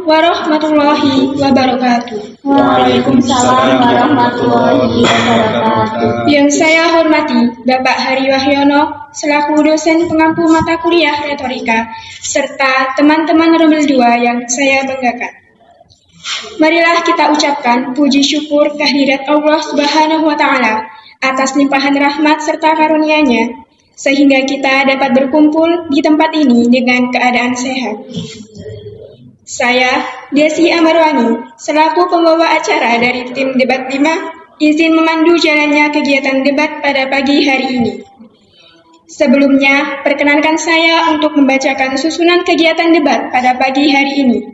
warahmatullahi wabarakatuh. Waalaikumsalam warahmatullahi wabarakatuh. Yang saya hormati Bapak Hari Wahyono selaku dosen pengampu mata kuliah retorika serta teman-teman Rebel 2 yang saya banggakan. Marilah kita ucapkan puji syukur kehadirat Allah Subhanahu wa Ta'ala atas limpahan rahmat serta karunia-Nya, sehingga kita dapat berkumpul di tempat ini dengan keadaan sehat. Saya, Desi Amarwani, selaku pembawa acara dari tim Debat 5, izin memandu jalannya kegiatan debat pada pagi hari ini. Sebelumnya, perkenankan saya untuk membacakan susunan kegiatan debat pada pagi hari ini.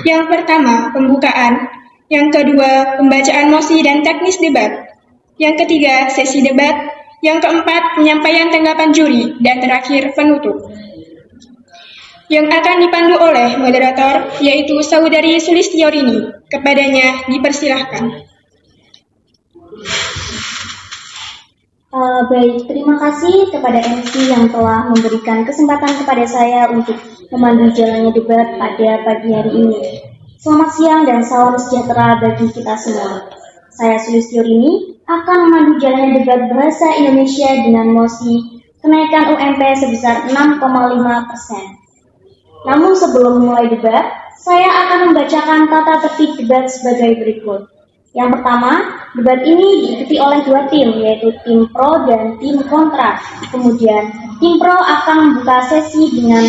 Yang pertama, pembukaan. Yang kedua, pembacaan mosi dan teknis debat. Yang ketiga, sesi debat. Yang keempat, penyampaian tanggapan juri. Dan terakhir, penutup. Yang akan dipandu oleh moderator, yaitu Saudari Sulistiorini. Kepadanya dipersilahkan. Baik, terima kasih kepada MC yang telah memberikan kesempatan kepada saya untuk memandu jalannya debat pada pagi hari ini. Selamat siang dan salam sejahtera bagi kita semua. Saya Sulistiorini akan memandu jalannya debat bahasa Indonesia dengan mosi kenaikan UMP sebesar 6,5%. Namun sebelum memulai debat, saya akan membacakan tata tertib debat sebagai berikut. Yang pertama, debat ini diikuti oleh dua tim, yaitu tim pro dan tim kontra. Kemudian, tim pro akan membuka sesi dengan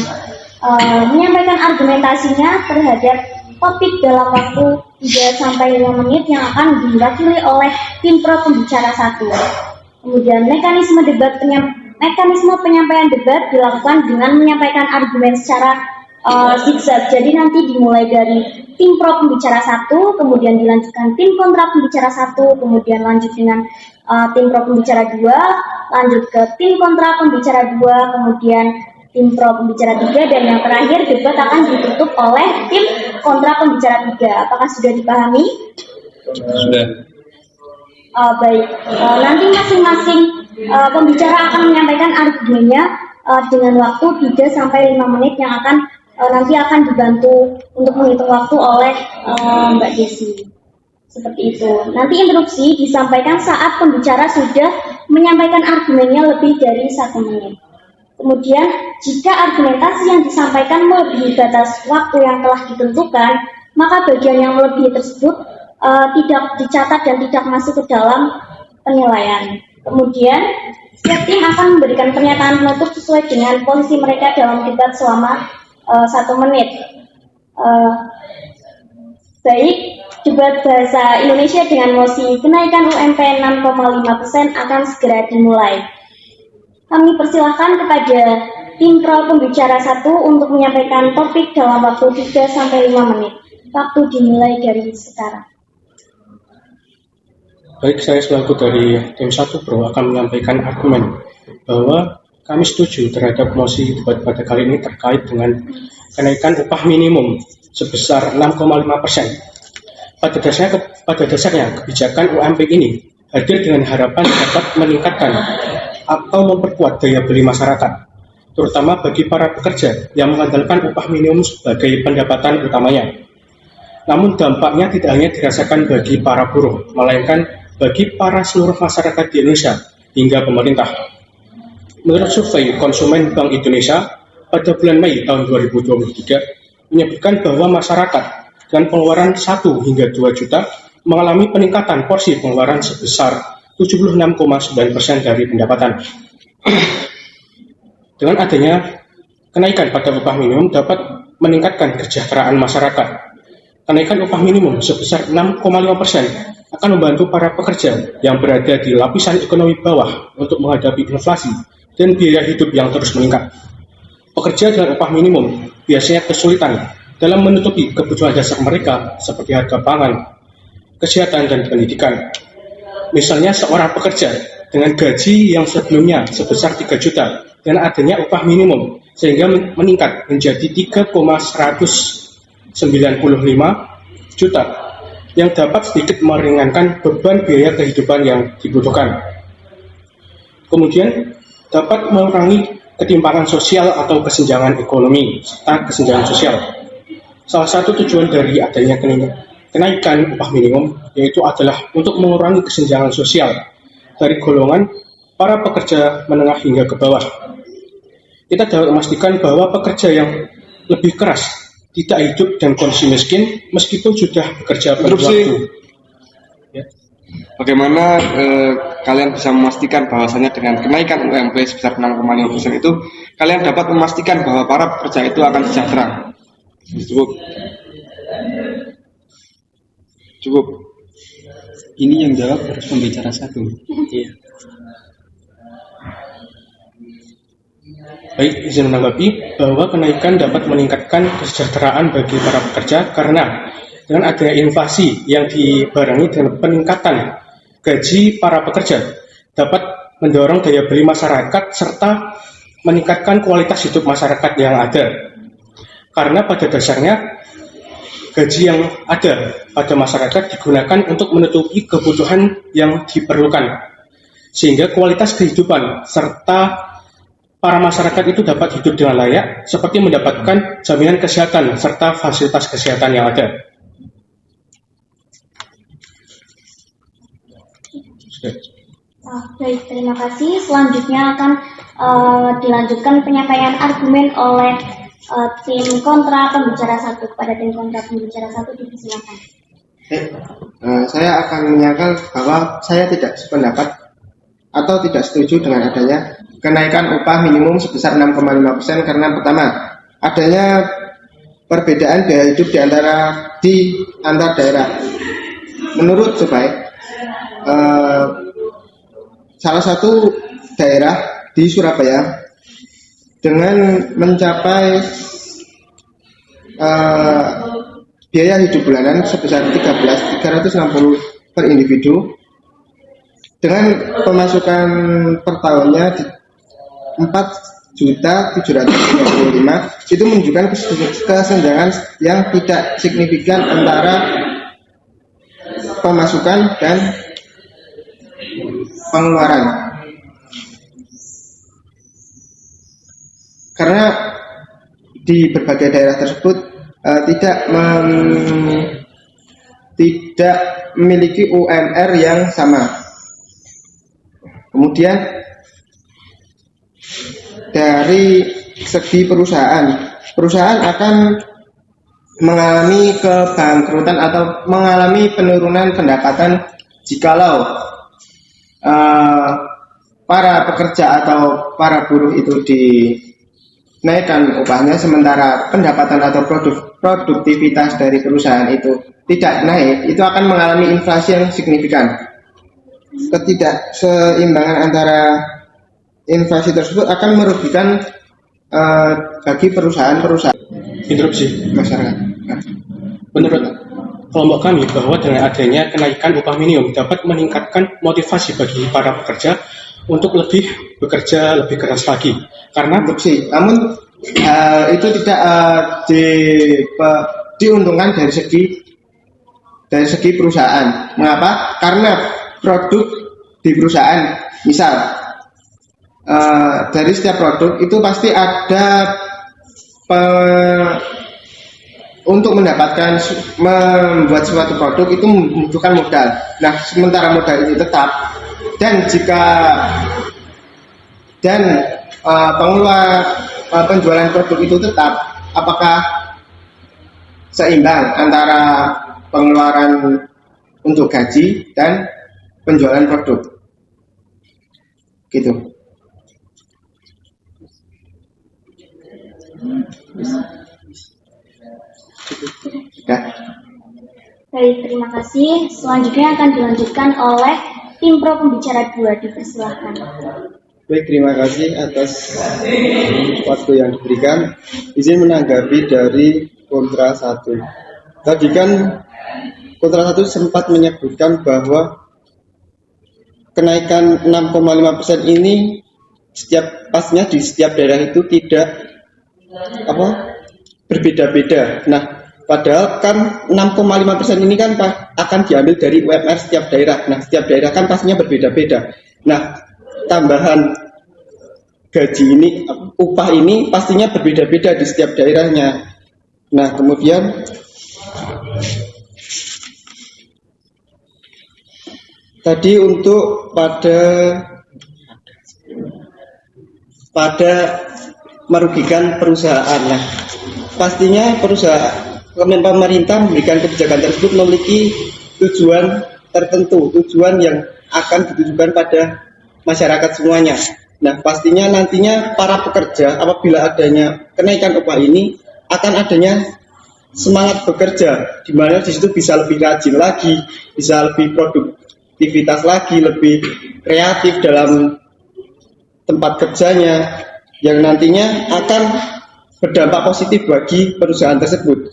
menyampaikan argumentasinya terhadap topik dalam waktu 3-5 menit yang akan diwakili oleh tim pro pembicara 1. Kemudian, mekanisme penyampaian debat dilakukan dengan menyampaikan argumen secara zigzag. Jadi nanti dimulai dari tim pro pembicara 1, kemudian dilanjutkan tim kontra pembicara 1, kemudian lanjut dengan tim pro pembicara 2, lanjut ke tim kontra pembicara 2, kemudian tim pro pembicara 3, dan yang terakhir debat akan ditutup oleh tim kontra pembicara 3. Apakah sudah dipahami? Sudah. Baik. Nanti masing-masing pembicara akan menyampaikan argumennya dengan waktu 3-5 menit yang nanti akan dibantu untuk menghitung waktu oleh Mbak Desi. Seperti itu. Nanti interupsi disampaikan saat pembicara sudah menyampaikan argumennya lebih dari 1 menit. Kemudian, jika argumentasi yang disampaikan melebihi batas waktu yang telah ditentukan, maka bagian yang melebihi tersebut tidak dicatat dan tidak masuk ke dalam penilaian. Kemudian, setiap tim akan memberikan pernyataan penutup sesuai dengan posisi mereka dalam debat selama 1 menit. Baik, debat bahasa Indonesia dengan mosi kenaikan UMP 6,5% akan segera dimulai. Kami persilahkan kepada tim pro pembicara 1 untuk menyampaikan topik dalam waktu 3-5 menit. Waktu dimulai dari sekarang. Baik, saya selaku dari tim 1 Pro akan menyampaikan argumen bahwa kami setuju terhadap mosi debat pada kali ini terkait dengan kenaikan upah minimum sebesar 6,5%. Pada dasarnya kebijakan UMP ini hadir dengan harapan dapat meningkatkan atau memperkuat daya beli masyarakat, terutama bagi para pekerja yang mengandalkan upah minimum sebagai pendapatan utamanya. Namun dampaknya tidak hanya dirasakan bagi para buruh, melainkan bagi para seluruh masyarakat di Indonesia hingga pemerintah. Menurut survei Konsumen Bank Indonesia pada bulan Mei tahun 2023 menyebutkan bahwa masyarakat dengan pengeluaran 1 hingga 2 juta mengalami peningkatan porsi pengeluaran sebesar 76,9% dari pendapatan. Dengan adanya kenaikan pada upah minimum dapat meningkatkan kesejahteraan masyarakat. Kenaikan upah minimum sebesar 6,5% akan membantu para pekerja yang berada di lapisan ekonomi bawah untuk menghadapi inflasi dan biaya hidup yang terus meningkat. Pekerja dengan upah minimum biasanya kesulitan dalam menutupi kebutuhan dasar mereka seperti harga pangan, kesehatan, dan pendidikan. Misalnya seorang pekerja dengan gaji yang sebelumnya sebesar 3 juta dan adanya upah minimum sehingga meningkat menjadi 3,195 juta yang dapat sedikit meringankan beban biaya kehidupan yang dibutuhkan. Kemudian dapat mengurangi ketimpangan sosial atau kesenjangan ekonomi serta kesenjangan sosial. Salah satu tujuan dari adanya kenaikan upah minimum yaitu adalah untuk mengurangi kesenjangan sosial dari golongan para pekerja menengah hingga ke bawah. Kita dapat memastikan bahwa pekerja yang lebih keras tidak hidup dan kondisi miskin meskipun sudah bekerja penuh waktu. Ya. Bagaimana kalian bisa memastikan bahwasanya dengan kenaikan UMP sebesar 6,5% itu kalian dapat memastikan bahwa para pekerja itu akan sejahtera? Cukup. Ini yang jawab harus pembicara satu. Iya. Baik, izin menanggapi bahwa kenaikan dapat meningkatkan kesejahteraan bagi para pekerja karena dengan adanya inflasi yang dibarengi dengan peningkatan gaji para pekerja dapat mendorong daya beli masyarakat serta meningkatkan kualitas hidup masyarakat yang ada. Karena pada dasarnya gaji yang ada pada masyarakat digunakan untuk menutupi kebutuhan yang diperlukan, sehingga kualitas kehidupan serta para masyarakat itu dapat hidup dengan layak, seperti mendapatkan jaminan kesehatan serta fasilitas kesehatan yang ada. Baik, terima kasih. Selanjutnya akan dilanjutkan penyampaian argumen oleh tim kontra pembicara satu. Kepada tim kontra pembicara satu, dipersilakan. Saya akan menyangkal bahwa saya tidak sependapat atau tidak setuju dengan adanya kenaikan upah minimum sebesar 6,5% karena pertama, adanya perbedaan biaya hidup di antar daerah. Menurut saya, salah satu daerah di Surabaya dengan mencapai biaya hidup bulanan sebesar 13.360 per individu dengan pemasukan per tahunnya 4.735 itu menunjukkan kesenjangan yang tidak signifikan antara pemasukan dan pengeluaran. Karena di berbagai daerah tersebut tidak memiliki UMR yang sama. Kemudian dari segi perusahaan akan mengalami kebangkrutan atau mengalami penurunan pendapatan jikalau para pekerja atau para buruh itu dinaikkan upahnya, sementara pendapatan atau produktivitas dari perusahaan itu tidak naik, itu akan mengalami inflasi yang signifikan. Ketidakseimbangan antara inflasi tersebut akan merugikan bagi perusahaan-perusahaan. Interupsi. Masyarakat. Menurut kelompok kami bahwa dengan adanya kenaikan upah minimum dapat meningkatkan motivasi bagi para pekerja untuk bekerja lebih keras lagi. Karena namun itu tidak diuntungkan dari segi perusahaan. Mengapa? Karena produk di perusahaan, misal dari setiap produk itu pasti ada untuk membuat suatu produk itu membutuhkan modal. Nah, sementara modal itu tetap dan penjualan produk itu tetap, apakah seimbang antara pengeluaran untuk gaji dan penjualan produk? Gitu. Baik, terima kasih. Selanjutnya akan dilanjutkan oleh tim pro pembicara 2, dipersilahkan. Baik, terima kasih atas waktu yang diberikan. Izin menanggapi dari kontra 1. Tadi kan kontra 1 sempat menyebutkan bahwa kenaikan 6,5% ini pasnya di setiap daerah itu tidak berbeda-beda. Nah, padahal kan 6,5% ini kan akan diambil dari UMR setiap daerah. Nah, setiap daerah kan pastinya berbeda-beda. Nah, tambahan gaji ini, upah ini pastinya berbeda-beda di setiap daerahnya. Nah, kemudian tadi untuk pada merugikan perusahaan. Nah, pastinya pemerintah memberikan kebijakan tersebut memiliki tujuan tertentu, tujuan yang akan ditujukan pada masyarakat semuanya. Nah, pastinya nantinya para pekerja apabila adanya kenaikan upah ini akan adanya semangat bekerja, di mana di situ bisa lebih rajin lagi, bisa lebih produktivitas lagi, lebih kreatif dalam tempat kerjanya, yang nantinya akan berdampak positif bagi perusahaan tersebut.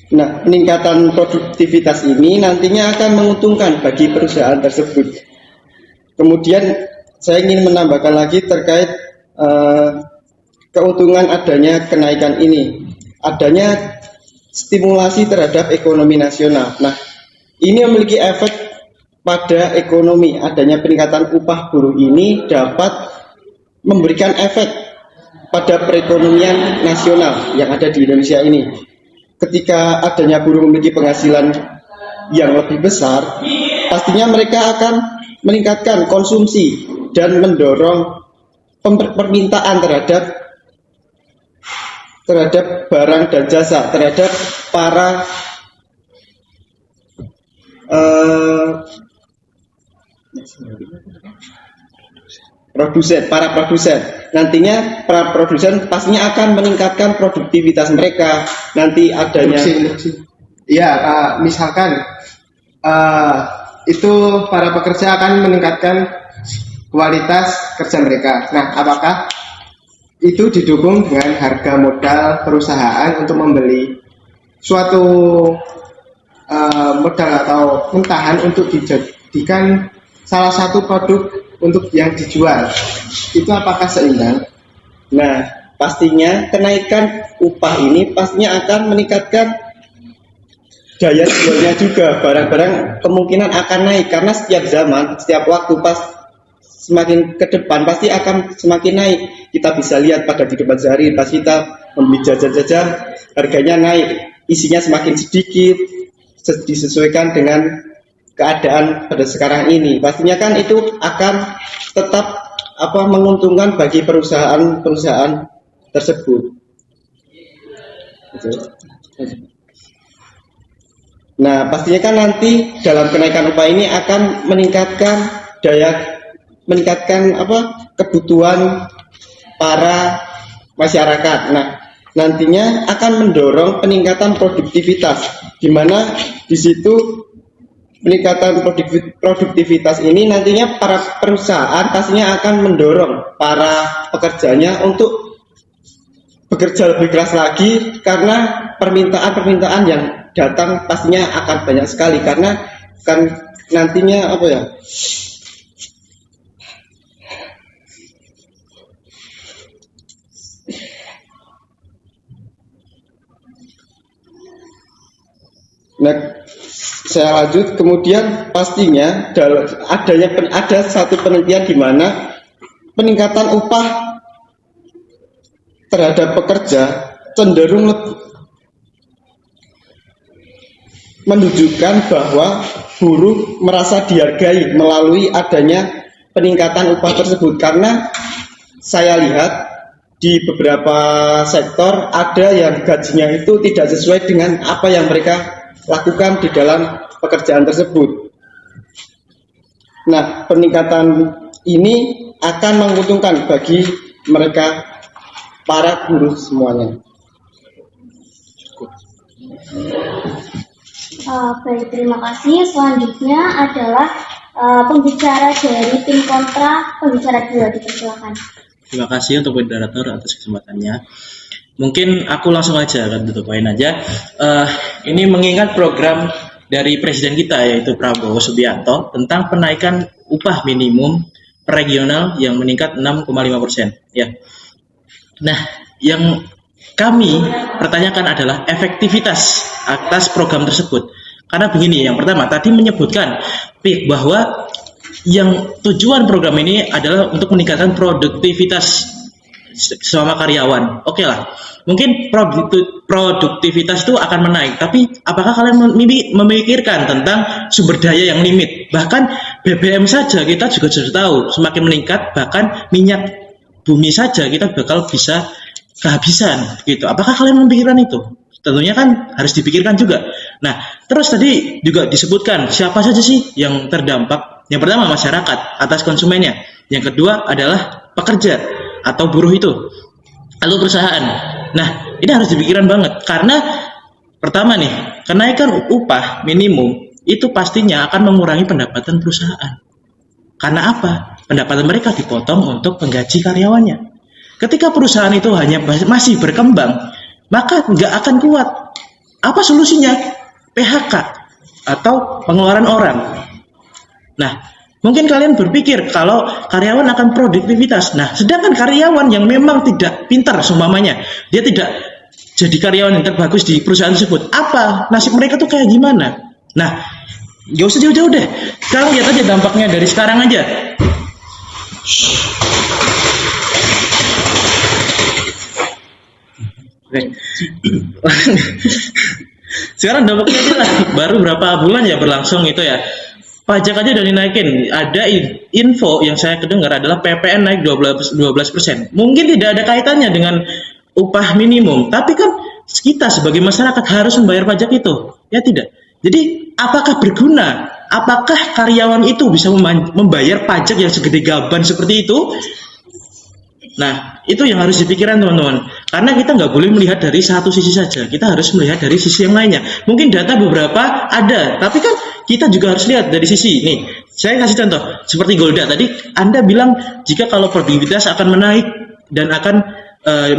Nah, peningkatan produktivitas ini nantinya akan menguntungkan bagi perusahaan tersebut. Kemudian saya ingin menambahkan lagi terkait keuntungan adanya kenaikan ini, adanya stimulasi terhadap ekonomi nasional. Nah, ini memiliki efek pada ekonomi. Adanya peningkatan upah buruh ini dapat memberikan efek pada perekonomian nasional yang ada di Indonesia ini. Ketika adanya buruh memiliki penghasilan yang lebih besar, pastinya mereka akan meningkatkan konsumsi dan mendorong permintaan terhadap barang dan jasa, terhadap para produsen. Nantinya para produsen pastinya akan meningkatkan produktivitas mereka. Nanti adanya misalkan itu para pekerja akan meningkatkan kualitas kerja mereka. Nah, apakah itu didukung dengan harga modal perusahaan untuk membeli suatu modal atau mentahan untuk dijadikan salah satu produk untuk yang dijual, itu apakah seimbang? Nah, pastinya kenaikan upah ini pastinya akan meningkatkan daya jualnya juga. Barang-barang kemungkinan akan naik karena setiap zaman, setiap waktu semakin ke depan pasti akan semakin naik. Kita bisa lihat pada kehidupan sehari, pas kita membeli jajan-jajan, harganya naik, isinya semakin sedikit, disesuaikan dengan keadaan pada sekarang ini. Pastinya kan itu akan tetap menguntungkan bagi perusahaan tersebut. Nah, pastinya kan nanti dalam kenaikan upah ini akan meningkatkan kebutuhan para masyarakat. Nah, nantinya akan mendorong peningkatan produktivitas, di mana di situ peningkatan produktivitas ini nantinya para perusahaan pastinya akan mendorong para pekerjanya untuk bekerja lebih keras lagi, karena permintaan yang datang pastinya akan banyak sekali, karena kan nantinya Nah, saya lanjut. Kemudian pastinya ada satu penelitian di mana peningkatan upah terhadap pekerja cenderung menunjukkan bahwa buruh merasa dihargai melalui adanya peningkatan upah tersebut. Karena saya lihat di beberapa sektor ada yang gajinya itu tidak sesuai dengan apa yang mereka lakukan di dalam pekerjaan tersebut. Nah, peningkatan ini akan menguntungkan bagi mereka para buruh semuanya. Baik, terima kasih. Selanjutnya adalah pembicara dari tim kontra, pembicara 2, dipersilakan. Terima kasih untuk moderator atas kesempatannya. Mungkin aku langsung aja kan tutup poin aja. Ini mengingat program dari presiden kita yaitu Prabowo Subianto tentang penaikan upah minimum regional yang meningkat 6,5%. Ya. Nah, yang kami pertanyakan adalah efektivitas atas program tersebut. Karena begini, yang pertama tadi menyebutkan bahwa yang tujuan program ini adalah untuk meningkatkan produktivitas selama karyawan. Oke lah, mungkin produktivitas itu akan menaik, tapi apakah kalian memikirkan tentang sumber daya yang limit? Bahkan BBM saja kita juga sudah tahu semakin meningkat, bahkan minyak bumi saja kita bakal bisa kehabisan gitu. Apakah kalian memikirkan itu? Tentunya kan harus dipikirkan juga. Nah, terus tadi juga disebutkan siapa saja sih yang terdampak. Yang pertama masyarakat atas konsumennya. Yang kedua adalah pekerja atau buruh itu. Lalu perusahaan. Nah, ini harus dipikirkan banget karena pertama nih, kenaikan upah minimum itu pastinya akan mengurangi pendapatan perusahaan. Karena apa? Pendapatan mereka dipotong untuk menggaji karyawannya. Ketika perusahaan itu hanya masih berkembang, maka nggak akan kuat. Apa solusinya? PHK atau pengeluaran orang. Nah, mungkin kalian berpikir kalau karyawan akan produktivitas. Nah, sedangkan karyawan yang memang tidak pintar seumpamanya, dia tidak jadi karyawan yang terbagus di perusahaan tersebut, apa nasib mereka tuh kayak gimana? Nah, gak usah jauh-jauh deh. Sekarang lihat aja dampaknya dari sekarang aja. Oke. Sekarang dampaknya aja lah. Baru berapa bulan ya berlangsung itu ya. Pajak aja udah dinaikin. Ada info yang saya kedengar adalah PPN naik 12%. Mungkin tidak ada kaitannya dengan upah minimum, tapi kan kita sebagai masyarakat harus membayar pajak itu. Ya tidak. Jadi apakah berguna? Apakah karyawan itu bisa membayar pajak yang segede gaban seperti itu? Nah, itu yang harus dipikirkan teman-teman. Karena kita nggak boleh melihat dari satu sisi saja. Kita harus melihat dari sisi yang lainnya. Mungkin data beberapa ada, tapi kan kita juga harus lihat dari sisi ini. Saya kasih contoh, seperti Golda tadi, Anda bilang jika kalau produktivitas akan menaik dan akan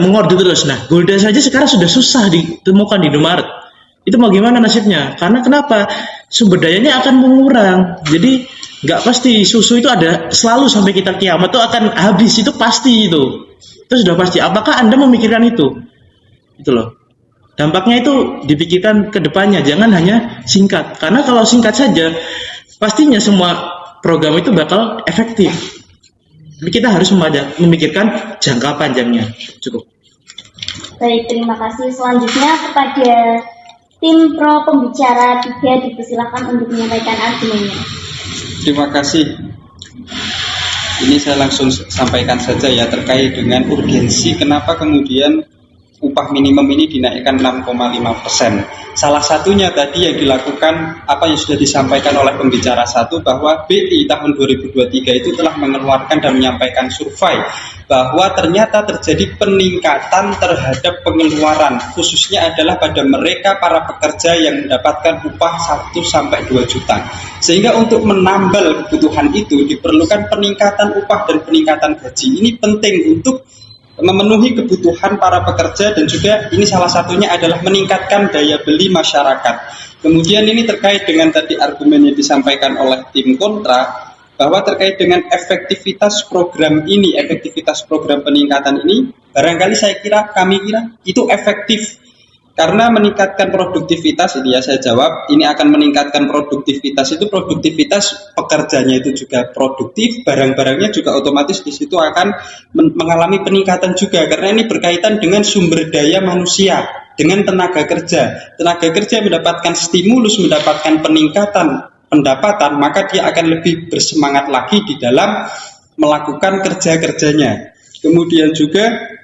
mengorder terus. Nah, Golda saja sekarang sudah susah ditemukan di Indomaret. Itu mau gimana nasibnya? Karena kenapa? Sumber dayanya akan mengurang. Jadi nggak pasti susu itu ada selalu sampai kita kiamat itu akan habis, itu pasti itu sudah pasti. Apakah Anda memikirkan itu loh, dampaknya itu dipikirkan ke depannya, jangan hanya singkat. Karena kalau singkat saja pastinya semua program itu bakal efektif. Jadi kita harus memikirkan jangka panjangnya. Cukup. Baik, terima kasih. Selanjutnya kepada tim pro pembicara 3 dipersilakan untuk menyampaikan argumennya. Terima kasih. Ini saya langsung sampaikan saja ya terkait dengan urgensi kenapa kemudian upah minimum ini dinaikkan 6,5%. Salah satunya tadi yang dilakukan apa yang sudah disampaikan oleh pembicara satu, bahwa BI tahun 2023 itu telah mengeluarkan dan menyampaikan survei bahwa ternyata terjadi peningkatan terhadap pengeluaran, khususnya adalah pada mereka para pekerja yang mendapatkan upah 1-2 juta. Sehingga untuk menambal kebutuhan itu diperlukan peningkatan upah dan peningkatan gaji. Ini penting untuk memenuhi kebutuhan para pekerja, dan juga ini salah satunya adalah meningkatkan daya beli masyarakat. Kemudian ini terkait dengan tadi argumen yang disampaikan oleh tim kontra, bahwa terkait dengan efektivitas program ini, efektivitas program peningkatan ini, barangkali kami kira itu efektif. Karena meningkatkan produktivitas, ini ya saya jawab, ini akan meningkatkan produktivitas, itu produktivitas pekerjanya itu juga produktif, barang-barangnya juga otomatis di situ akan mengalami peningkatan juga, karena ini berkaitan dengan sumber daya manusia, dengan tenaga kerja. Tenaga kerja mendapatkan stimulus, mendapatkan peningkatan pendapatan, maka dia akan lebih bersemangat lagi di dalam melakukan kerja-kerjanya. Kemudian juga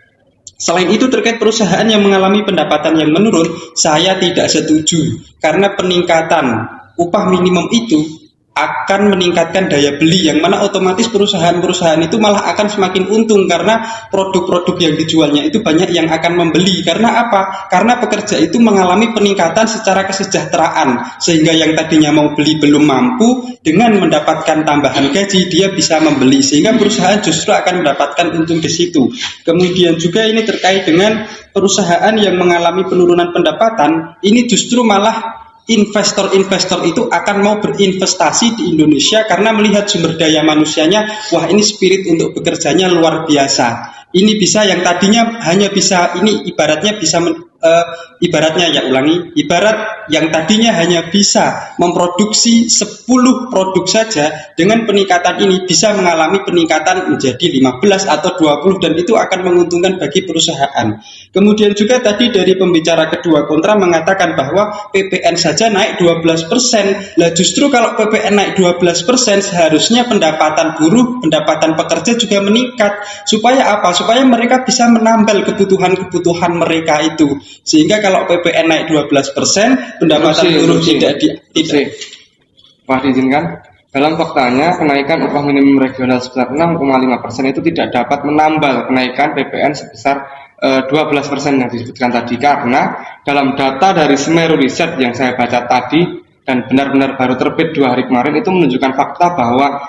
selain itu terkait perusahaan yang mengalami pendapatan yang menurun, saya tidak setuju, karena peningkatan upah minimum itu akan meningkatkan daya beli, yang mana otomatis perusahaan-perusahaan itu malah akan semakin untung karena produk-produk yang dijualnya itu banyak yang akan membeli. Karena apa? Karena pekerja itu mengalami peningkatan secara kesejahteraan, sehingga yang tadinya mau beli belum mampu, dengan mendapatkan tambahan gaji dia bisa membeli, sehingga perusahaan justru akan mendapatkan untung di situ. Kemudian juga ini terkait dengan perusahaan yang mengalami penurunan pendapatan, ini justru malah investor-investor itu akan mau berinvestasi di Indonesia karena melihat sumber daya manusianya, wah ini spirit untuk bekerjanya luar biasa. Ini bisa, yang tadinya hanya bisa, ini ibaratnya bisa ibaratnya ibarat yang tadinya hanya bisa memproduksi 10 produk saja, dengan peningkatan ini bisa mengalami peningkatan menjadi 15 atau 20, dan itu akan menguntungkan bagi perusahaan. Kemudian juga tadi dari pembicara kedua kontra mengatakan bahwa PPN saja naik 12%. Lah justru kalau PPN naik 12%, seharusnya pendapatan buruh, pendapatan pekerja juga meningkat. Supaya apa? Supaya mereka bisa menambal kebutuhan mereka itu. Sehingga kalau PPN naik 12%, pendapatan buruh tidak. Pak diizinkan, dalam faktanya kenaikan upah minimum regional sebesar 6,5% itu tidak dapat menambal kenaikan PPN sebesar 12% yang disebutkan tadi, karena dalam data dari Semeru Riset yang saya baca tadi dan benar-benar baru terbit 2 hari kemarin, itu menunjukkan fakta bahwa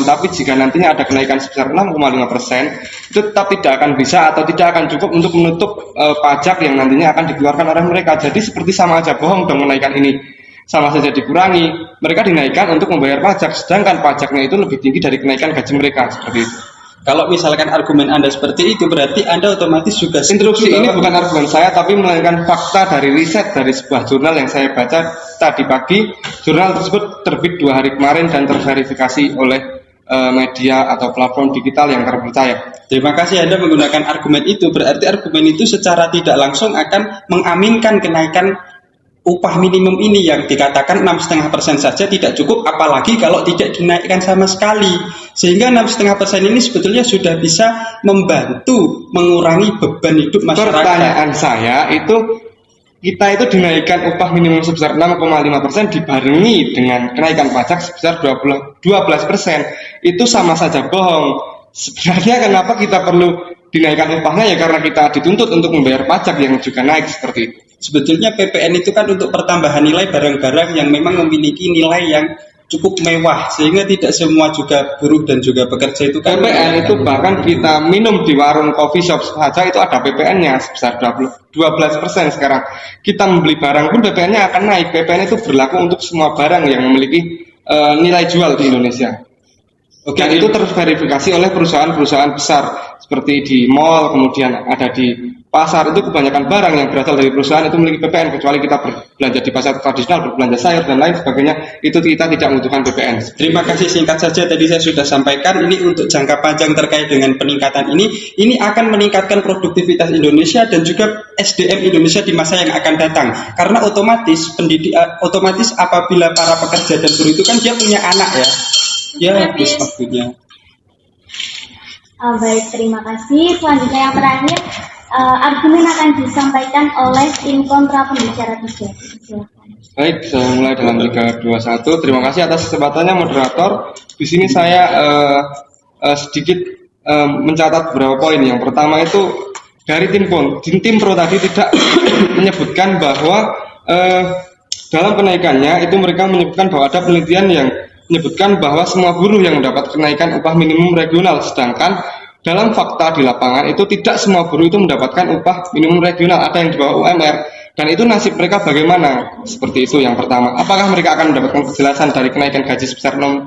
tapi jika nantinya ada kenaikan sebesar 6,5%, itu tetap tidak akan bisa atau tidak akan cukup untuk menutup pajak yang nantinya akan dikeluarkan oleh mereka. Jadi seperti sama aja bohong dong menaikkan ini, sama saja dikurangi. Mereka dinaikkan untuk membayar pajak, sedangkan pajaknya itu lebih tinggi dari kenaikan gaji mereka, seperti itu. Kalau misalkan argumen Anda seperti itu, berarti Anda otomatis juga interupsi. Ini bukan argumen saya, tapi melainkan fakta dari riset dari sebuah jurnal yang saya baca tadi pagi. Jurnal tersebut terbit 2 hari kemarin dan terverifikasi oleh media atau platform digital yang terpercaya. Terima kasih Anda menggunakan argumen itu. Berarti argumen itu secara tidak langsung akan mengaminkan kenaikan upah minimum ini yang dikatakan 6,5% saja tidak cukup, apalagi kalau tidak dinaikkan sama sekali. Sehingga 6,5% ini sebetulnya sudah bisa membantu mengurangi beban hidup masyarakat. Pertanyaan saya itu, kita itu dinaikkan upah minimum sebesar 6,5% dibarengi dengan kenaikan pajak sebesar 12%. Itu sama saja bohong. Sebenarnya kenapa kita perlu dinaikkan upahnya? Ya karena kita dituntut untuk membayar pajak yang juga naik seperti itu. Sebetulnya PPN itu kan untuk pertambahan nilai barang-barang yang memang memiliki nilai yang cukup mewah, sehingga tidak semua juga buruh dan juga pekerja itu kan PPN itu bahkan kita minum di warung coffee shop saja itu ada PPN-nya sebesar 12%. Sekarang kita membeli barang pun PPN-nya akan naik. PPN itu berlaku untuk semua barang yang memiliki nilai jual di Indonesia. Oke, dan itu terverifikasi oleh perusahaan-perusahaan besar seperti di mall, kemudian ada di pasar. Itu kebanyakan barang yang berasal dari perusahaan itu memiliki PPN, kecuali kita berbelanja di pasar tradisional, berbelanja sayur dan lain sebagainya, itu kita tidak membutuhkan PPN. Terima kasih, singkat saja tadi saya sudah sampaikan, ini untuk jangka panjang terkait dengan peningkatan ini akan meningkatkan produktivitas Indonesia dan juga SDM Indonesia di masa yang akan datang. Karena otomatis apabila para pekerja dan buruh itu kan dia punya anak ya habis waktunya. Baik, terima kasih. Selanjutnya yang terakhir, argumen akan disampaikan oleh tim kontra pembicara 3. Silakan. Baik, saya mulai dalam 3, 2, 1. Terima kasih atas kesempatannya moderator. Di sini saya sedikit mencatat beberapa poin. Yang pertama itu dari tim pro tadi tidak menyebutkan bahwa dalam kenaikannya itu mereka menyebutkan bahwa ada penelitian yang menyebutkan bahwa semua buruh yang mendapat kenaikan upah minimum regional, sedangkan dalam fakta di lapangan itu tidak semua buruh itu mendapatkan upah minimum regional, ada yang di bawah UMR, dan itu nasib mereka bagaimana? Seperti itu yang pertama. Apakah mereka akan mendapatkan kejelasan dari kenaikan gaji sebesar 6,5%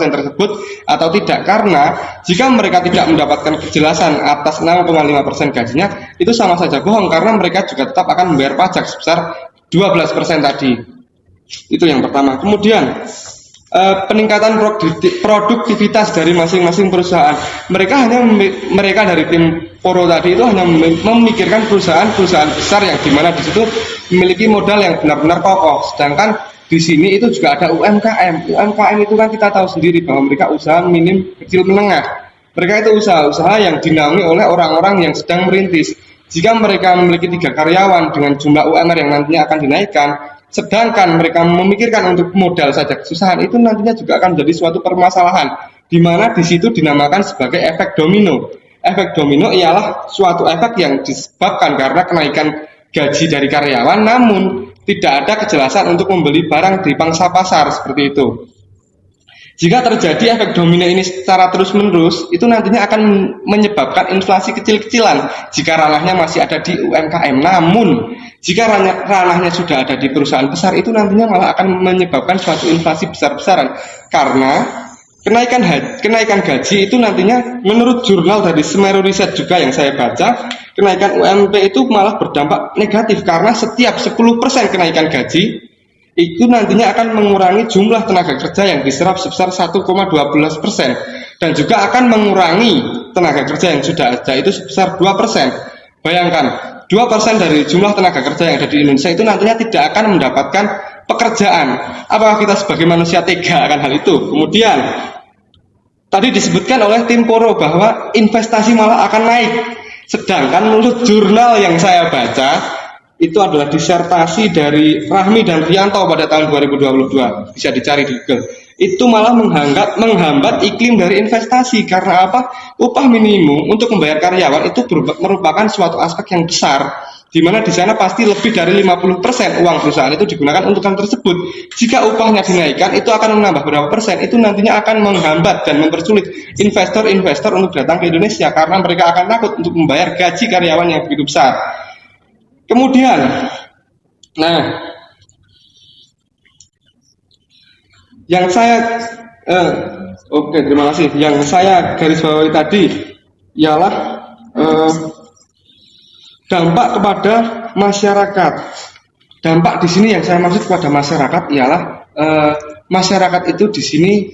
tersebut atau tidak? Karena jika mereka tidak mendapatkan kejelasan atas 6,5% gajinya, itu sama saja bohong, karena mereka juga tetap akan membayar pajak sebesar 12% tadi. Itu yang pertama. Kemudian peningkatan produktivitas dari masing-masing perusahaan. Mereka dari tim Poro tadi itu hanya memikirkan perusahaan besar yang dimana di situ memiliki modal yang benar-benar kokoh. Sedangkan di sini itu juga ada UMKM. UMKM itu kan kita tahu sendiri bahwa mereka usaha minim kecil menengah. Mereka itu usaha-usaha yang dinaungi oleh orang-orang yang sedang merintis. Jika mereka memiliki 3 karyawan dengan jumlah UMR yang nantinya akan dinaikkan, sedangkan mereka memikirkan untuk modal saja kesusahan, itu nantinya juga akan menjadi suatu permasalahan, di mana di situ dinamakan sebagai efek domino. Efek domino ialah suatu efek yang disebabkan karena kenaikan gaji dari karyawan, namun tidak ada kejelasan untuk membeli barang di pangsa pasar seperti itu. Jika terjadi efek domino ini secara terus-menerus, itu nantinya akan menyebabkan inflasi kecil-kecilan jika ranahnya masih ada di UMKM. Namun, jika ranahnya sudah ada di perusahaan besar, itu nantinya malah akan menyebabkan suatu inflasi besar-besaran. Karena kenaikan gaji itu nantinya menurut jurnal dari Semeru Riset juga yang saya baca, kenaikan UMP itu malah berdampak negatif karena setiap 10% kenaikan gaji itu nantinya akan mengurangi jumlah tenaga kerja yang diserap sebesar 1,12% dan juga akan mengurangi tenaga kerja yang sudah ada itu sebesar 2%. Bayangkan 2% dari jumlah tenaga kerja yang ada di Indonesia itu nantinya tidak akan mendapatkan pekerjaan. Apakah kita sebagai manusia tega akan hal itu? Kemudian tadi disebutkan oleh tim Poro bahwa investasi malah akan naik. Sedangkan menurut jurnal yang saya baca itu adalah disertasi dari Rahmi dan Rianto pada tahun 2022, bisa dicari di Google. Itu malah menghambat iklim dari investasi. Karena apa? Upah minimum untuk membayar karyawan itu merupakan suatu aspek yang besar, di mana di sana pasti lebih dari 50% uang perusahaan itu digunakan untuk hal tersebut. Jika upahnya dinaikkan, itu akan menambah berapa persen, itu nantinya akan menghambat dan mempersulit investor-investor untuk datang ke Indonesia karena mereka akan takut untuk membayar gaji karyawan yang begitu besar. Kemudian, yang saya terima kasih. Yang saya garis bawahi tadi ialah dampak kepada masyarakat. Dampak di sini yang saya maksud kepada masyarakat ialah masyarakat itu di sini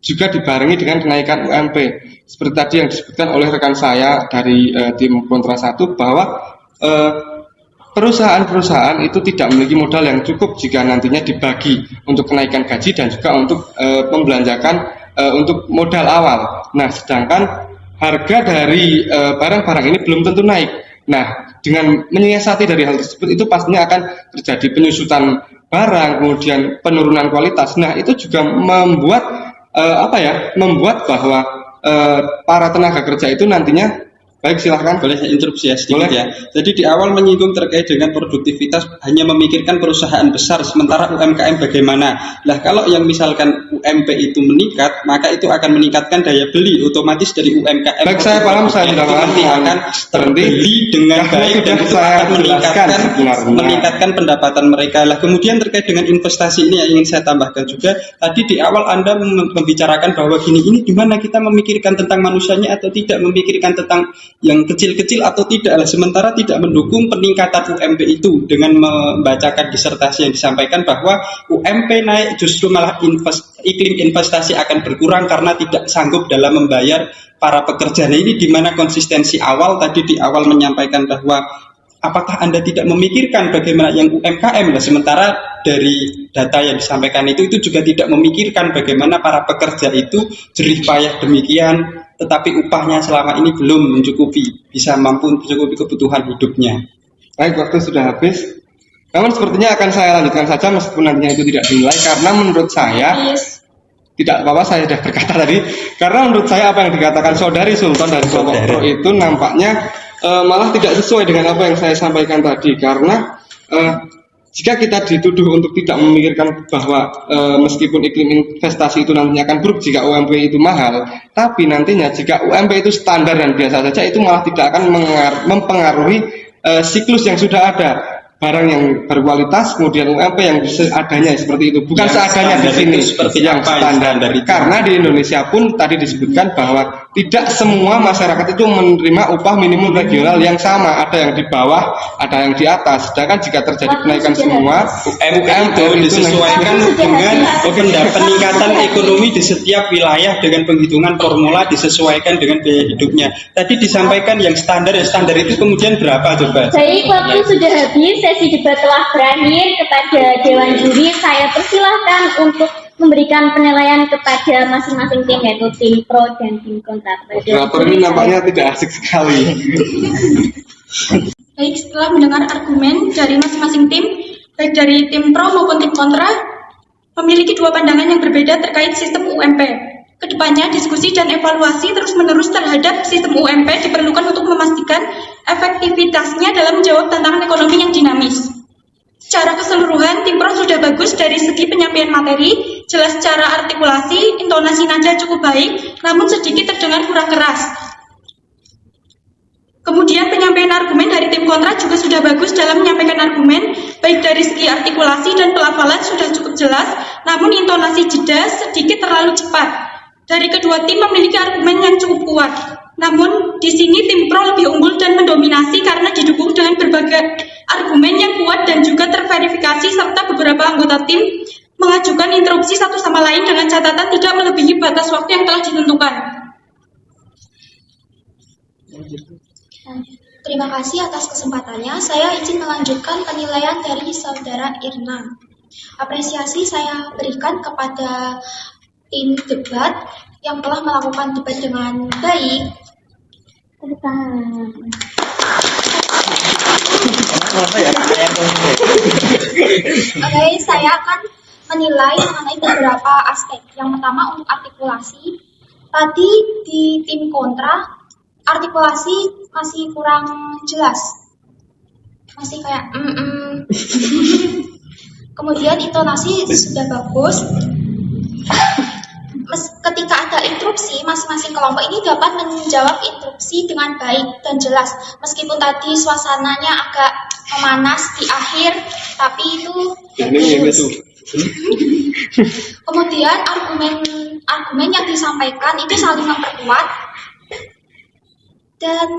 juga dibarengi dengan kenaikan UMP. Seperti tadi yang disebutkan oleh rekan saya dari tim Kontra 1 bahwa perusahaan-perusahaan itu tidak memiliki modal yang cukup jika nantinya dibagi untuk kenaikan gaji dan juga untuk membelanjakan untuk modal awal. Nah, sedangkan harga dari barang-barang ini belum tentu naik. Nah, dengan menyiasati dari hal tersebut itu pastinya akan terjadi penyusutan barang, kemudian penurunan kualitas. Nah, itu juga membuat membuat bahwa para tenaga kerja itu nantinya. Baik, silahkan. Boleh saya interupsi ya sedikit ya. Jadi di awal menyinggung terkait dengan produktivitas hanya memikirkan perusahaan besar, sementara UMKM bagaimana? Nah, kalau yang misalkan UMP itu meningkat, maka itu akan meningkatkan daya beli otomatis dari UMKM. Baik, saya paham, saya tidak akan terbeli dengan baik dan itu akan meningkatkan pendapatan mereka. Lah, kemudian terkait dengan investasi ini yang ingin saya tambahkan juga. Tadi di awal Anda membicarakan bahwa ini gimana kita memikirkan tentang manusianya atau tidak memikirkan tentang yang kecil-kecil atau tidak, sementara tidak mendukung peningkatan UMP itu dengan membacakan disertasi yang disampaikan bahwa UMP naik justru malah iklim investasi akan berkurang karena tidak sanggup dalam membayar para pekerja. Nah, ini di mana konsistensi awal tadi di awal menyampaikan bahwa apakah Anda tidak memikirkan bagaimana yang UMKM? Nah, sementara dari data yang disampaikan itu juga tidak memikirkan bagaimana para pekerja itu jerih payah demikian, tetapi upahnya selama ini belum bisa mampu mencukupi kebutuhan hidupnya. Baik, waktu sudah habis. Namun sepertinya akan saya lanjutkan saja meskipun nantinya itu tidak dinilai karena menurut saya tidak apa-apa, saya sudah berkata tadi. Karena menurut saya apa yang dikatakan Saudari Sultan dari kelompok Pro itu nampaknya malah tidak sesuai dengan apa yang saya sampaikan tadi. Karena jika kita dituduh untuk tidak memikirkan bahwa meskipun iklim investasi itu nantinya akan buruk jika UMP itu mahal, tapi nantinya jika UMP itu standar dan biasa saja, itu malah tidak akan mempengaruhi siklus yang sudah ada. Barang yang berkualitas, kemudian UMP yang seadanya seperti itu, bukan seadanya di sini seperti yang standar. Karena di Indonesia pun tadi disebutkan bahwa tidak semua masyarakat itu menerima upah minimum regional yang sama, ada yang di bawah, ada yang di atas. Sedangkan jika terjadi kenaikan semua, UMP itu disesuaikan dengan peningkatan ekonomi di setiap wilayah dengan penghitungan formula disesuaikan dengan biaya hidupnya. Tadi disampaikan yang standar itu kemudian berapa coba? Baik, waktu sudah habis. Sesi debat telah berakhir. Kepada Dewan Juri saya persilahkan untuk memberikan penilaian kepada masing-masing tim, yaitu tim pro dan tim kontra. Moderator ini nampaknya tidak asik sekali. Baik, setelah mendengar argumen dari masing-masing tim, baik dari tim pro maupun tim kontra, memiliki dua pandangan yang berbeda terkait sistem UMP. Kedepannya, diskusi dan evaluasi terus-menerus terhadap sistem UMP diperlukan untuk memastikan efektivitasnya dalam menjawab tantangan ekonomi yang dinamis. Secara keseluruhan, tim pro sudah bagus dari segi penyampaian materi, jelas secara artikulasi, intonasi nada cukup baik, namun sedikit terdengar kurang keras. Kemudian penyampaian argumen dari tim kontra juga sudah bagus dalam menyampaikan argumen, baik dari segi artikulasi dan pelafalan sudah cukup jelas, namun intonasi jeda sedikit terlalu cepat. Dari kedua tim memiliki argumen yang cukup kuat. Namun di sini tim pro lebih unggul dan mendominasi karena didukung dengan berbagai argumen yang kuat dan juga terverifikasi, serta beberapa anggota tim mengajukan interupsi satu sama lain dengan catatan tidak melebihi batas waktu yang telah ditentukan. Terima kasih atas kesempatannya. Saya izin melanjutkan penilaian dari Saudara Irna. Apresiasi saya berikan kepada tim debat yang telah melakukan debat dengan baik. Oke, saya akan menilai mengenai beberapa aspek. Yang pertama untuk artikulasi. Tadi di tim kontra, artikulasi masih kurang jelas. Masih kayak Kemudian intonasi sudah bagus. Ketika ada interupsi, masing-masing kelompok ini dapat menjawab interupsi dengan baik dan jelas. Meskipun tadi suasananya agak memanas di akhir, tapi itu bagus. Kemudian argumen yang disampaikan itu saling memperkuat, dan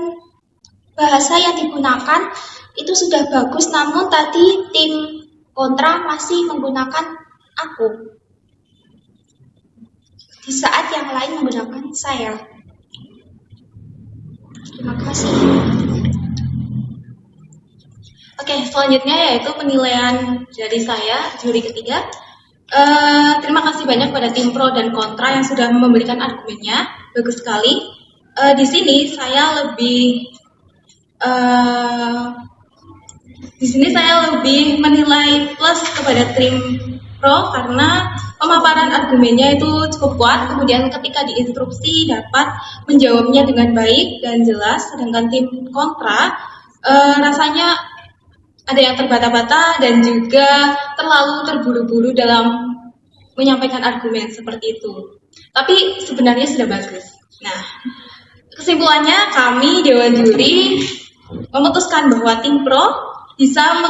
bahasa yang digunakan itu sudah bagus. Namun tadi tim kontra masih menggunakan aku, di saat yang lain menggunakan saya. Terima kasih. Oke, selanjutnya yaitu penilaian dari saya, juri ketiga. Terima kasih banyak pada tim pro dan kontra yang sudah memberikan argumennya. Bagus sekali. Di sini saya lebih menilai plus kepada tim pro karena pemaparan argumennya itu cukup kuat. Kemudian ketika diinstruksi dapat menjawabnya dengan baik dan jelas. Sedangkan tim kontra rasanya ada yang terbata-bata dan juga terlalu terburu-buru dalam menyampaikan argumen seperti itu. Tapi sebenarnya sudah bagus. Nah, kesimpulannya kami Dewan Juri memutuskan bahwa tim pro bisa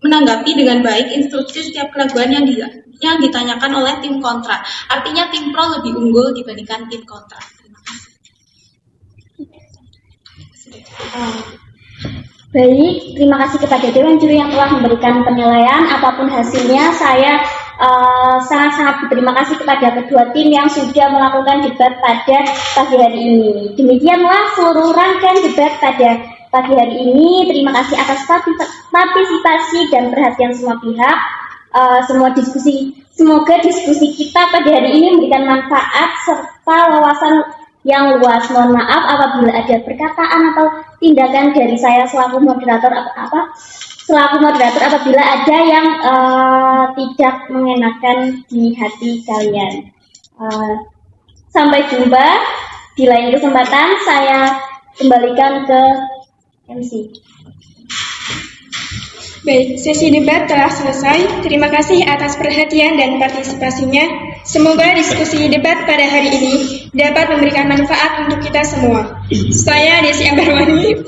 menanggapi dengan baik instruksi setiap keraguan yang ditanyakan oleh tim kontra. Artinya tim pro lebih unggul dibandingkan tim kontra. Terima kasih. Baik, terima kasih kepada Dewan Juri yang telah memberikan penilaian. Apapun hasilnya, saya sangat-sangat berterima kasih kepada kedua tim yang sudah melakukan debat pada pagi hari ini. Demikianlah seluruh rangkaian debat pada pagi hari ini. Terima kasih atas partisipasi dan perhatian semua pihak. Semoga diskusi kita pada hari ini memberikan manfaat serta wawasan yang luas. Mohon maaf apabila ada perkataan atau tindakan dari saya selaku moderator apabila ada yang tidak mengenakan di hati kalian. Sampai jumpa di lain kesempatan. Saya kembalikan ke MC. Baik, sesi debat telah selesai. Terima kasih atas perhatian dan partisipasinya. Semoga diskusi debat pada hari ini dapat memberikan manfaat untuk kita semua. Saya Desi Ambarwani,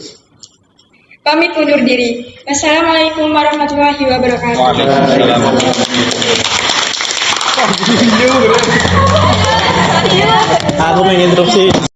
pamit undur diri. Wassalamualaikum warahmatullahi wabarakatuh. Aku ingin interupsi.